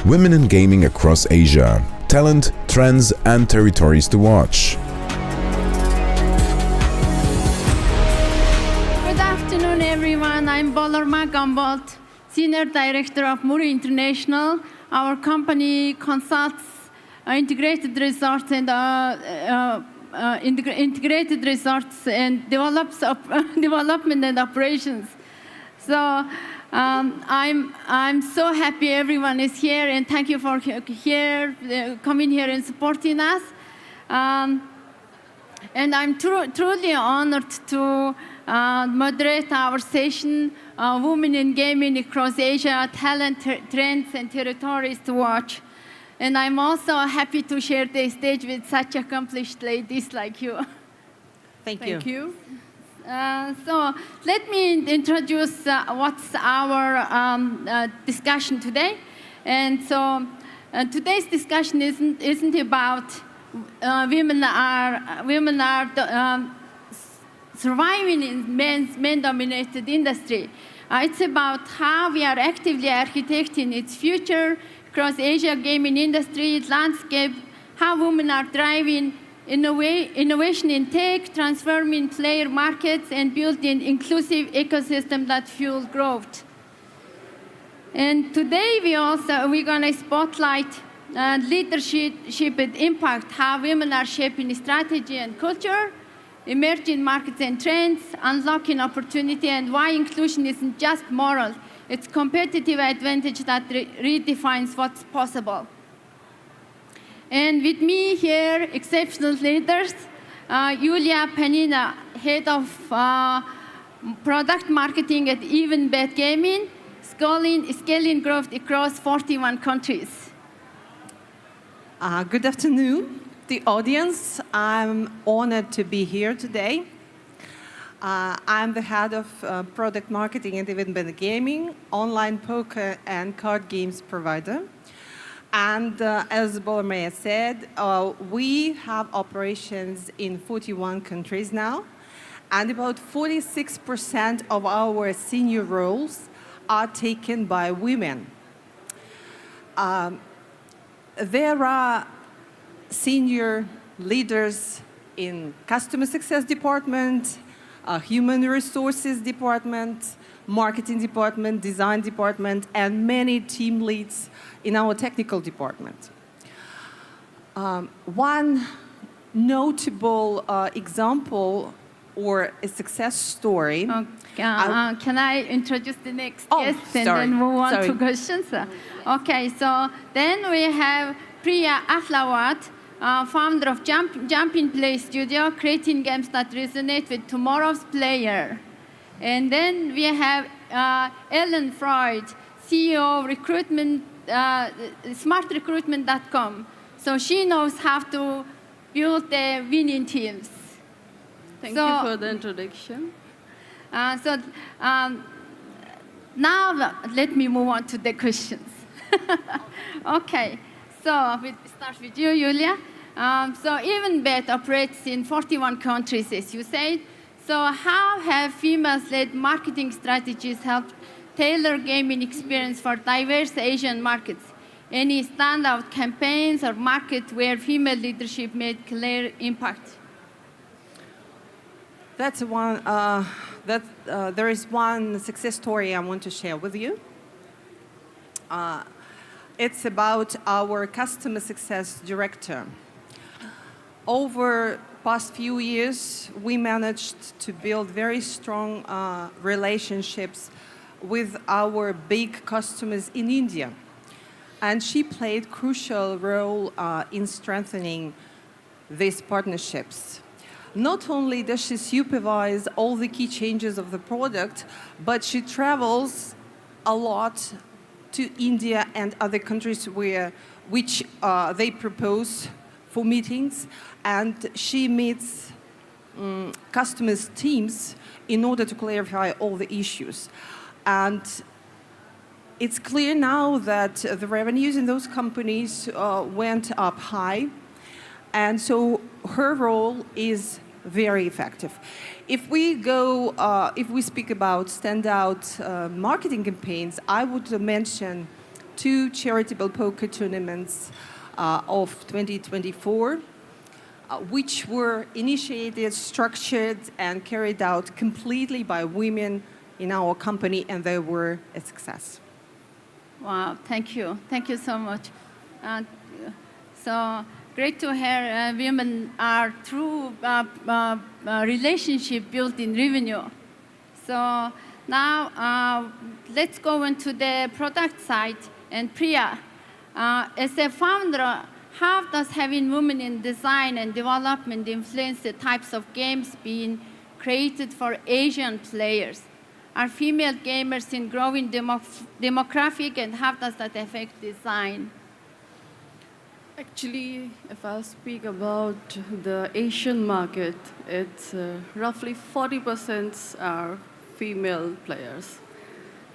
Women in Gaming across Asia. Talent, trends and territories to watch. Good afternoon, everyone. I'm Bolormaa Ganbold, Senior Director of Muri International. Our company consults integrated resorts and develops development and operations. So I'm so happy everyone is here, and thank you for coming here and supporting us. And I'm truly honored to moderate our session, Women in Gaming Across Asia, Talent, Trends, and Territories to Watch. And I'm also happy to share the stage with such accomplished ladies like you. Thank you. So let me introduce what's our discussion today. And so today's discussion isn't about women are surviving in men-dominated industry. It's about how we are actively architecting its future across Asia gaming industry landscape, how women are driving innovation in tech, transforming player markets, and building inclusive ecosystem that fuel growth. And today we're going to spotlight leadership and impact, how women are shaping strategy and culture, emerging markets and trends, unlocking opportunity, and why inclusion isn't just moral, it's competitive advantage that redefines what's possible. And with me here, exceptional leaders, Julia Panina, Head of Product Marketing at EvenBet Gaming, scaling growth across 41 countries. Good afternoon, the audience. I'm honored to be here today. I'm the Head of Product Marketing at EvenBet Gaming, online poker and card games provider. And as Bolormaa said, we have operations in 41 countries now, and about 46% of our senior roles are taken by women. There are senior leaders in customer success department, human resources department, marketing department, design department, and many team leads in our technical department. One notable example or a success story. Can I introduce the next guest and then move on to questions? Okay, so then we have Priya Ahlawat, founder of Jumping Play Studio, creating games that resonate with tomorrow's player. And then we have Ellen Frojd, CEO of smartrecruitment.com. So she knows how to build the winning teams. Thank you for the introduction. Now let me move on to the questions. Okay, so we start with you, Julia. So EvenBet operates in 41 countries, as you said. So how have females-led marketing strategies helped tailor gaming experience for diverse Asian markets? Any standout campaigns or markets where female leadership made clear impact? That's one. There is one success story I want to share with you. It's about our customer success director. Over past few years, we managed to build very strong relationships with our big customers in India. And she played crucial role in strengthening these partnerships. Not only does she supervise all the key changes of the product, but she travels a lot to India and other countries which they propose for meetings, and she meets customers' teams in order to clarify all the issues. And it's clear now that the revenues in those companies went up high, and so her role is very effective. If we speak about standout marketing campaigns, I would mention 2 charitable poker tournaments of 2024, which were initiated, structured, and carried out completely by women in our company, and they were a success. Wow, thank you. Thank you so much. So great to hear women are through relationship built in revenue. So now let's go into the product side. And Priya, as a founder, how does having women in design and development influence the types of games being created for Asian players? Are female gamers in growing demographic, and how does that affect design? Actually, if I speak about the Asian market, it's roughly 40% are female players.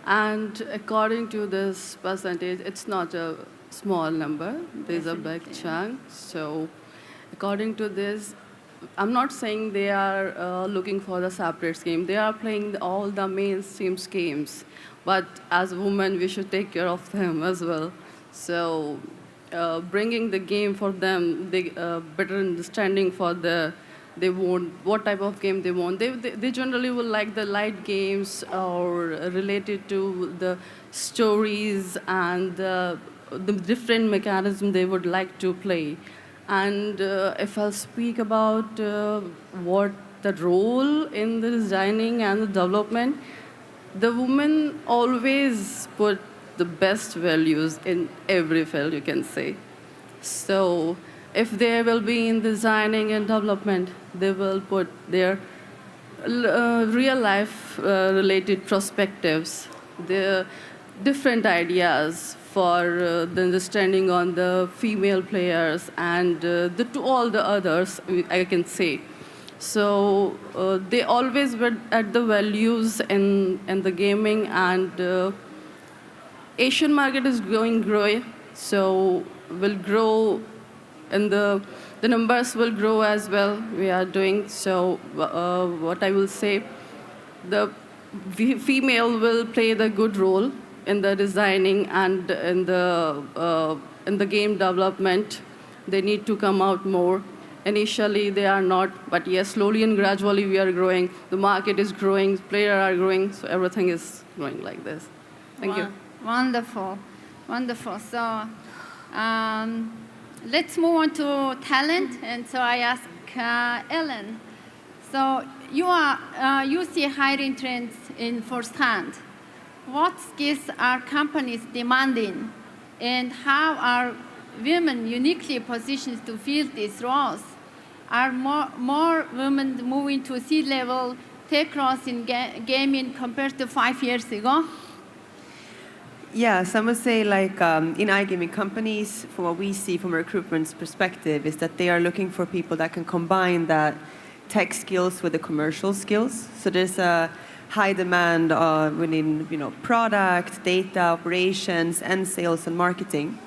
And according to this percentage, it's not a small number. There's a big chunk. So according to this, I'm not saying they are looking for the separate game. They are playing all the mainstream games. But as women, we should take care of them as well. So bringing the game for them, better understanding for they want what type of game they want. They generally will like the light games or related to the stories and the different mechanism they would like to play. And if I'll speak about what the role in the designing and the development, the women always put the best values in every field, you can say. So if they will be in designing and development, they will put their real life related perspectives, their different ideas for the understanding on the female players and to all the others, I can say. So they always were at the values in the gaming, and Asian market is growing, so will grow, and the numbers will grow as well. We are doing so. What I will say, the female will play the good role in the designing and in the game development. They need to come out more. Initially, they are not, but yes, slowly and gradually we are growing. The market is growing, players are growing, so everything is growing like this. Thank you. Wonderful, wonderful. So let's move on to talent. And so I ask Ellen. So you see hiring trends in firsthand. What skills are companies demanding, and how are women uniquely positioned to fill these roles? Are more women moving to C-level tech roles in gaming compared to 5 years ago? Yes, I would say like in iGaming companies, from what we see from a recruitment's perspective, is that they are looking for people that can combine that tech skills with the commercial skills. So there's a high demand within product, data, operations, and sales and marketing.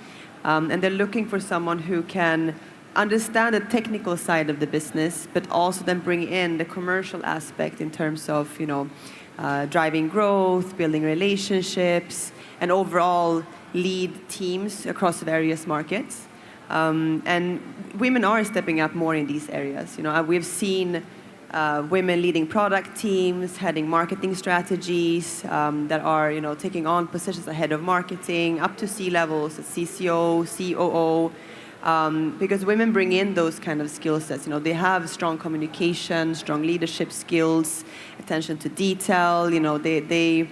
And they're looking for someone who can understand the technical side of the business, but also then bring in the commercial aspect in terms of driving growth, building relationships, and overall lead teams across various markets. And women are stepping up more in these areas. We've seen women leading product teams, heading marketing strategies that are taking on positions ahead of marketing, up to C-levels, at CCO, COO, because women bring in those kind of skill sets. They have strong communication, strong leadership skills, attention to detail. They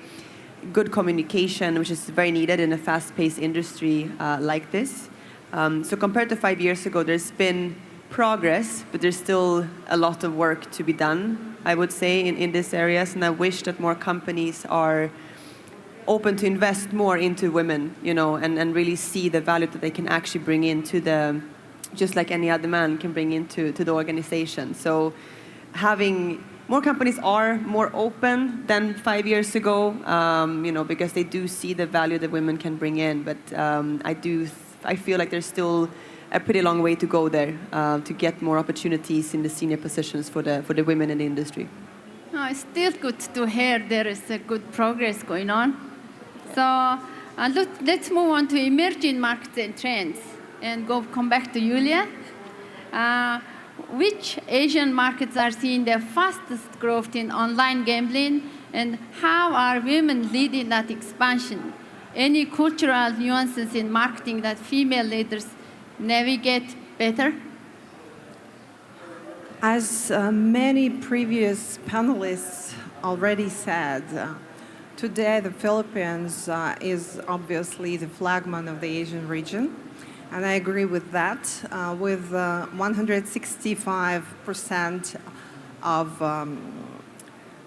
good communication, which is very needed in a fast-paced industry like this. So compared to 5 years ago, there's been progress, but there's still a lot of work to be done, I would say, in these areas. And I wish that more companies are open to invest more into women, and really see the value that they can actually bring into just like any other man can bring into the organization. So having more companies are more open than 5 years ago, because they do see the value that women can bring in. But I feel like there's still a pretty long way to go there to get more opportunities in the senior positions for the women in the industry. No, it's still good to hear there is a good progress going on. So Let's move on to emerging markets and trends and come back to Julia. Which Asian markets are seeing the fastest growth in online gambling, and how are women leading that expansion? Any cultural nuances in marketing that female leaders navigate better? As many previous panelists already said, today the Philippines is obviously the flagman of the Asian region. And I agree with that. With 165% of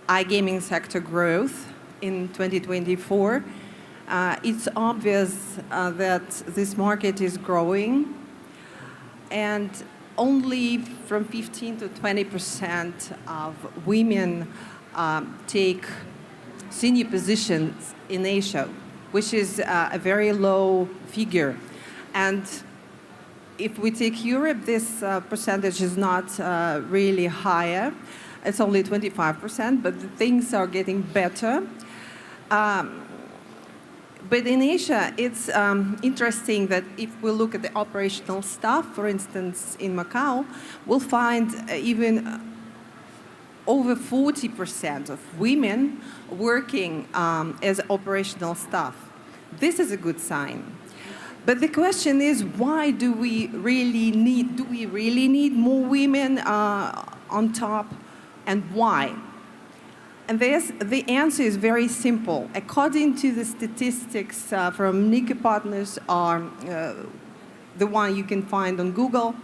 iGaming sector growth in 2024, it's obvious that this market is growing, and only from 15 to 20% of women take senior positions in Asia, which is a very low figure. And if we take Europe, this percentage is not really higher. It's only 25%, but things are getting better. But in Asia, it's interesting that if we look at the operational staff, for instance, in Macau, we'll find even over 40% of women working as operational staff. This is a good sign. But the question is, why do we really need more women on top, and why? And the answer is very simple. According to the statistics from Nikkei Partners, or the one you can find on Google,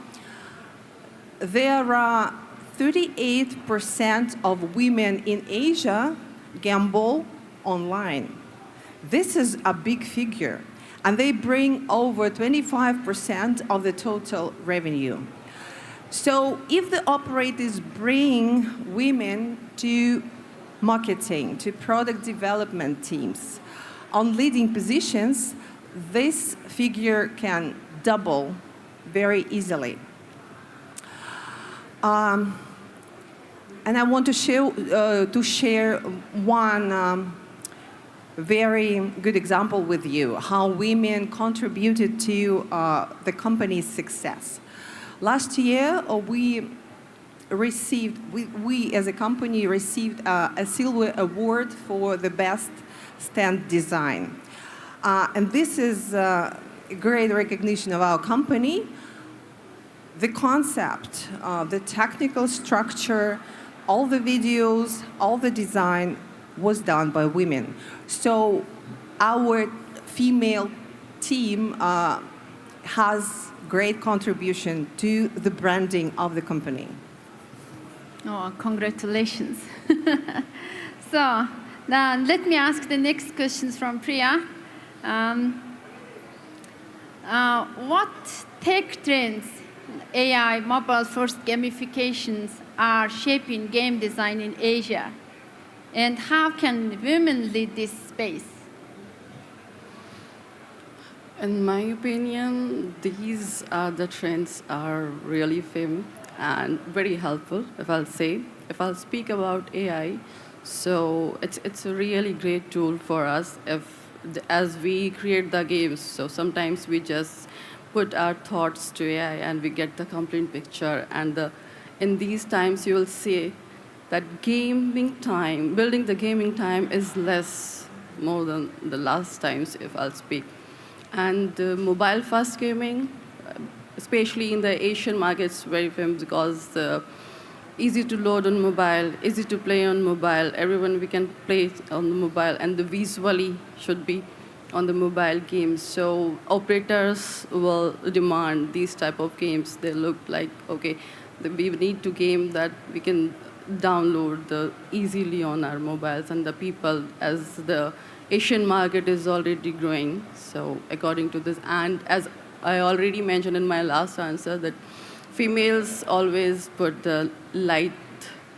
there are 38% of women in Asia gamble online. This is a big figure. And they bring over 25% of the total revenue. So if the operators bring women to marketing, to product development teams on leading positions, this figure can double very easily. And I want to share one very good example with you, how women contributed to the company's success. Last year, we as a company received a silver award for the best stand design. And this is a great recognition of our company. The concept, the technical structure, all the videos, all the design was done by women. So our female team has great contribution to the branding of the company. Oh, congratulations. So now let me ask the next questions from Priya. What tech trends, AI, mobile-first gamifications are shaping game design in Asia? And how can women lead this space? In my opinion, these are the trends are really fun and very helpful, if I'll speak about AI, so it's a really great tool for us as we create the games. So sometimes we just put our thoughts to AI and we get the complete picture. And in these times, you will see that gaming time, building the gaming time is more than the last times, if I'll speak. And mobile-fast gaming, especially in the Asian markets, very famous because easy to load on mobile, easy to play on mobile. We can play it on the mobile, and the visually should be on the mobile games. So operators will demand these type of games. They look like, okay, we need to game that we can download easily on our mobiles, and the people, as the Asian market is already growing. So according to this, and as I already mentioned in my last answer, that females always put the light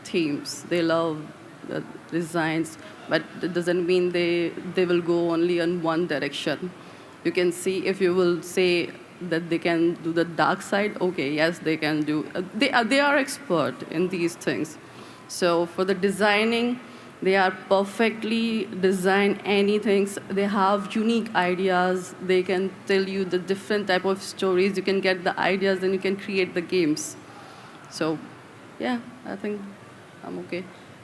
themes. They love the designs, but it doesn't mean they will go only in one direction. You can see, if you will say that they can do the dark side, okay, yes, they can do. They are expert in these things. So for the designing, They are perfectly designed anything. They have unique ideas. They can tell you the different type of stories. You can get the ideas, and you can create the games. So, yeah, I think I'm okay.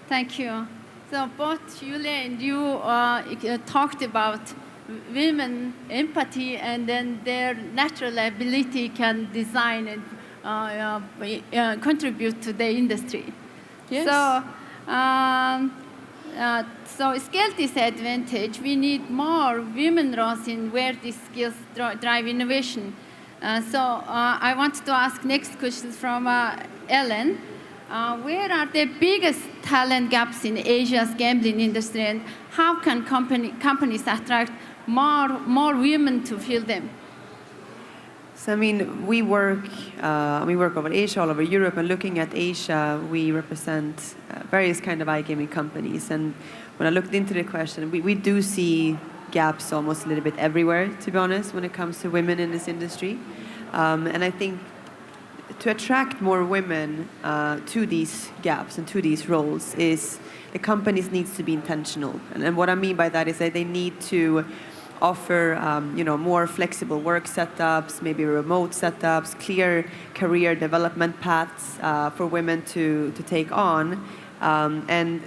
Thank you. So both Julia and you talked about women empathy and then their natural ability can design and contribute to the industry. Yes. So scale disadvantage, we need more women roles in where these skills drive innovation. I want to ask next questions from Ellen. Where are the biggest talent gaps in Asia's gambling industry, and how can companies attract more women to fill them? So I mean, we work over Asia, all over Europe, and looking at Asia, we represent various kind of iGaming companies. And when I looked into the question, we do see gaps almost a little bit everywhere, to be honest, when it comes to women in this industry. And I think to attract more women to these gaps and to these roles is the companies needs to be intentional. And what I mean by that is that they need to offer more flexible work setups, maybe remote setups, clear career development paths for women to take on. And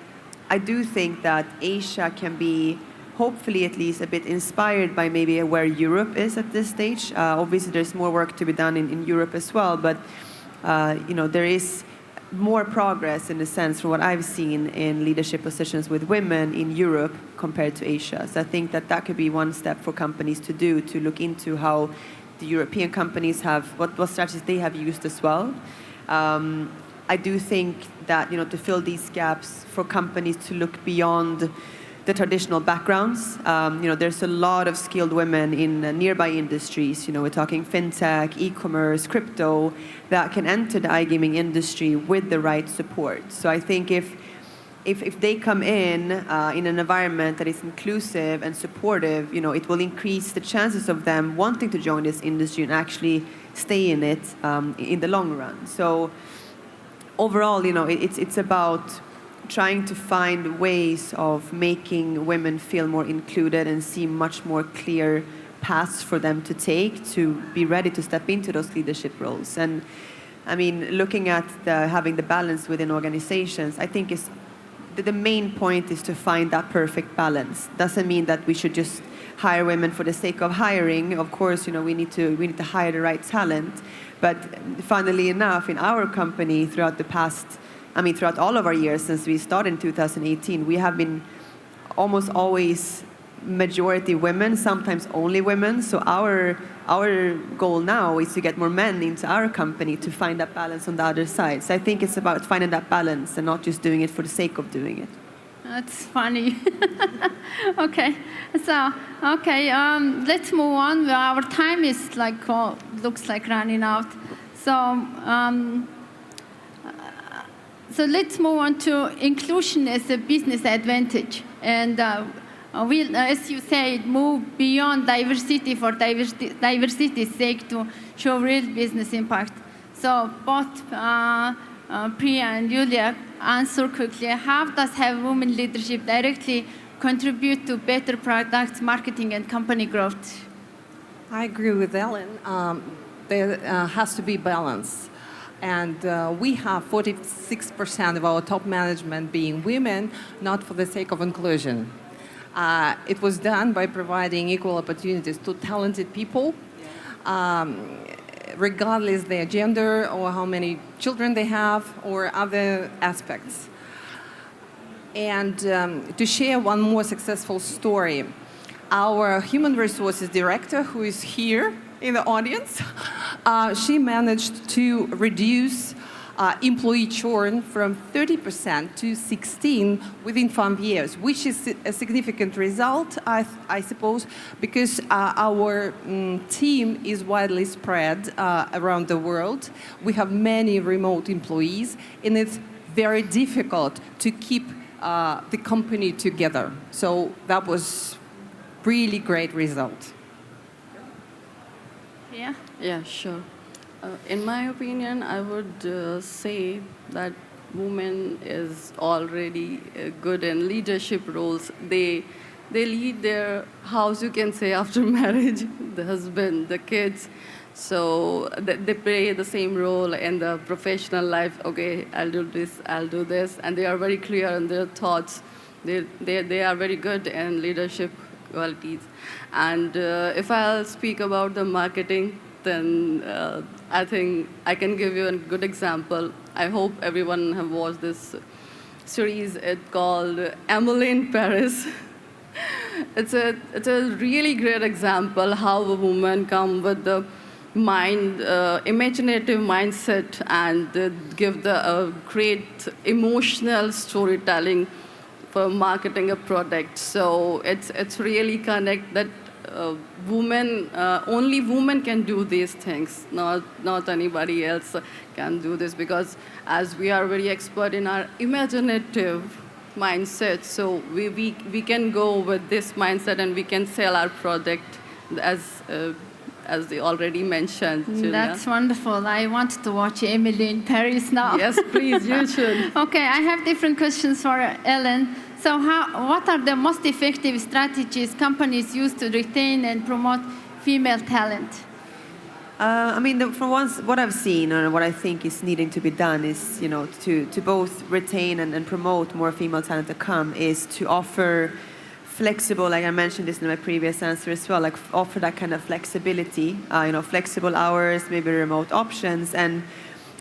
I do think that Asia can be hopefully at least a bit inspired by maybe where Europe is at this stage. Obviously, there's more work to be done in Europe as well, but there is more progress in a sense from what I've seen in leadership positions with women in Europe compared to Asia. So I think that could be one step for companies to do, to look into how the European companies have, what strategies they have used as well. I do think that, to fill these gaps for companies to look beyond the traditional backgrounds. There's a lot of skilled women in nearby industries. We're talking fintech, e-commerce, crypto, that can enter the iGaming industry with the right support. So I think if they come in an environment that is inclusive and supportive, it will increase the chances of them wanting to join this industry and actually stay in it in the long run. So overall, it's about trying to find ways of making women feel more included and see much more clear paths for them to take to be ready to step into those leadership roles. And I mean, looking at having the balance within organizations, I think the main point is to find that perfect balance. Doesn't mean that we should just hire women for the sake of hiring. Of course, we need to hire the right talent. But funnily enough, in our company throughout all of our years since we started in 2018, we have been almost always majority women, sometimes only women. So our goal now is to get more men into our company to find that balance on the other side. So I think it's about finding that balance and not just doing it for the sake of doing it. That's funny. Okay, let's move on. Our time is looks like running out. So let's move on to inclusion as a business advantage. And we'll, as you said, move beyond diversity for diversity's sake to show real business impact. So both Priya and Julia, answer quickly. How does having women leadership directly contribute to better products, marketing, and company growth? I agree with Ellen. There has to be balance. And we have 46% of our top management being women, not for the sake of inclusion. It was done by providing equal opportunities to talented people, regardless their gender or how many children they have or other aspects. And to share one more successful story, our human resources director, who is here in the audience, she managed to reduce employee churn from 30% to 16% within 5 years, which is a significant result, I suppose, because our team is widely spread around the world. We have many remote employees, and it's very difficult to keep the company together. So that was really great result. Yeah. Yeah, sure. In my opinion, I would say that women is already good in leadership roles. They lead their house, you can say, after marriage, the husband, the kids. So they play the same role in the professional life. Okay, I'll do this, I'll do this. And they are very clear in their thoughts. They are very good in leadership qualities. And if I'll speak about the marketing, then I think I can give you a good example. I hope everyone have watched this series. It's called Emily in Paris. It's a really great example how a woman come with the imaginative mindset and give the great emotional storytelling for marketing a product. So it's really connect that only women can do these things, not anybody else can do this, because as we are very expert in our imaginative mindset, so we can go with this mindset and we can sell our product as they already mentioned, Julia. That's wonderful. I want to watch Emily in Paris now. Yes, please, you should. Okay, I have different questions for Ellen. So what are the most effective strategies companies use to retain and promote female talent? I mean, for once, what I've seen and what I think is needing to be done is, to both retain and promote more female talent to come, is to offer flexible, like I mentioned this in my previous answer as well, like offer that kind of flexibility, flexible hours, maybe remote options, and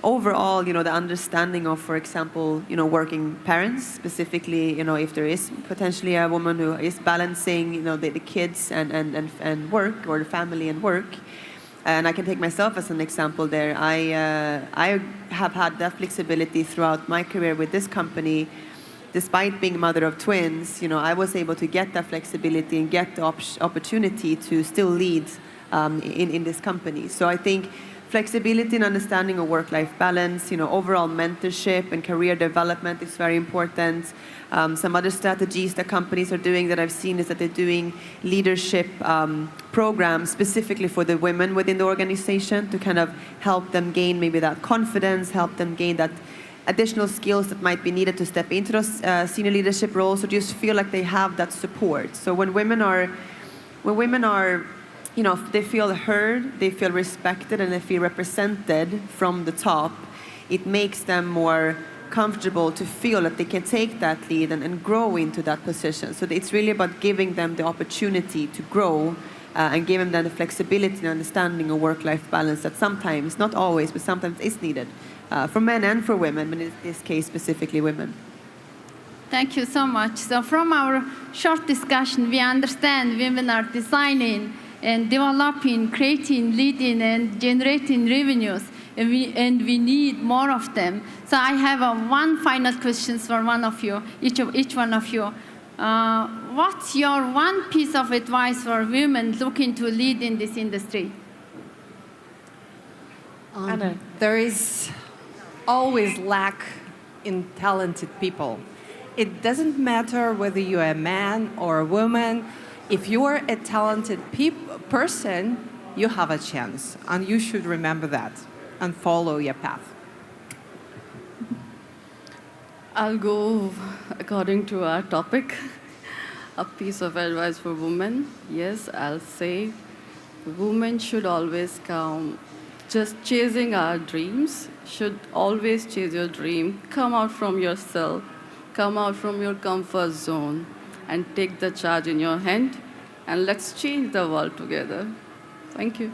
overall, the understanding of, for example, working parents, specifically, if there is potentially a woman who is balancing, the kids and work, or the family and work. And I can take myself as an example there. I have had that flexibility throughout my career with this company. Despite being a mother of twins, I was able to get that flexibility and get the opportunity to still lead in this company. So I think flexibility and understanding of work-life balance, overall mentorship and career development is very important. Some other strategies that companies are doing that I've seen is that they're doing leadership programs specifically for the women within the organization to kind of help them gain maybe that confidence, help them gain that additional skills that might be needed to step into those senior leadership roles, or just feel like they have that support. So when women are, they feel heard, they feel respected, and they feel represented from the top, it makes them more comfortable to feel that they can take that lead and grow into that position. So it's really about giving them the opportunity to grow and giving them the flexibility and understanding of work-life balance that sometimes, not always, but sometimes is needed. For men and for women, but in this case, specifically women. Thank you so much. So from our short discussion, we understand women are designing and developing, creating, leading, and generating revenues, and we need more of them. So I have one final question for one of you, each one of you. What's your one piece of advice for women looking to lead in this industry? Anna, there is always lack in talented people. It doesn't matter whether you're a man or a woman. If you are a talented person, you have a chance, and you should remember that and follow your path. I'll go according to our topic. A piece of advice for women. Yes, I'll say women should always come just chasing our dreams. Should always chase your dream. Come out from yourself. Come out from your comfort zone and take the charge in your hand, and let's change the world together. Thank you.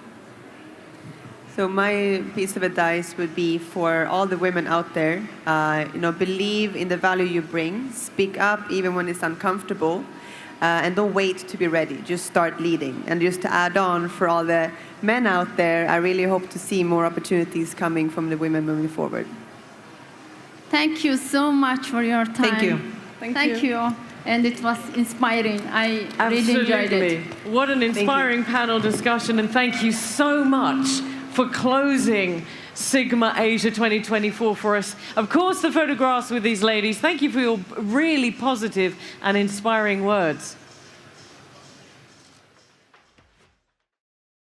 So my piece of advice would be for all the women out there, believe in the value you bring, speak up even when it's uncomfortable, and don't wait to be ready. Just start leading. And just to add on, for all the men out there, I really hope to see more opportunities coming from the women moving forward. Thank you so much for your time. Thank you. Thank you. And it was inspiring. I Absolutely. really enjoyed it. What an inspiring panel discussion, and thank you so much for closing Sigma Asia 2024 for us. Of course, the photographs with these ladies. Thank you for your really positive and inspiring words.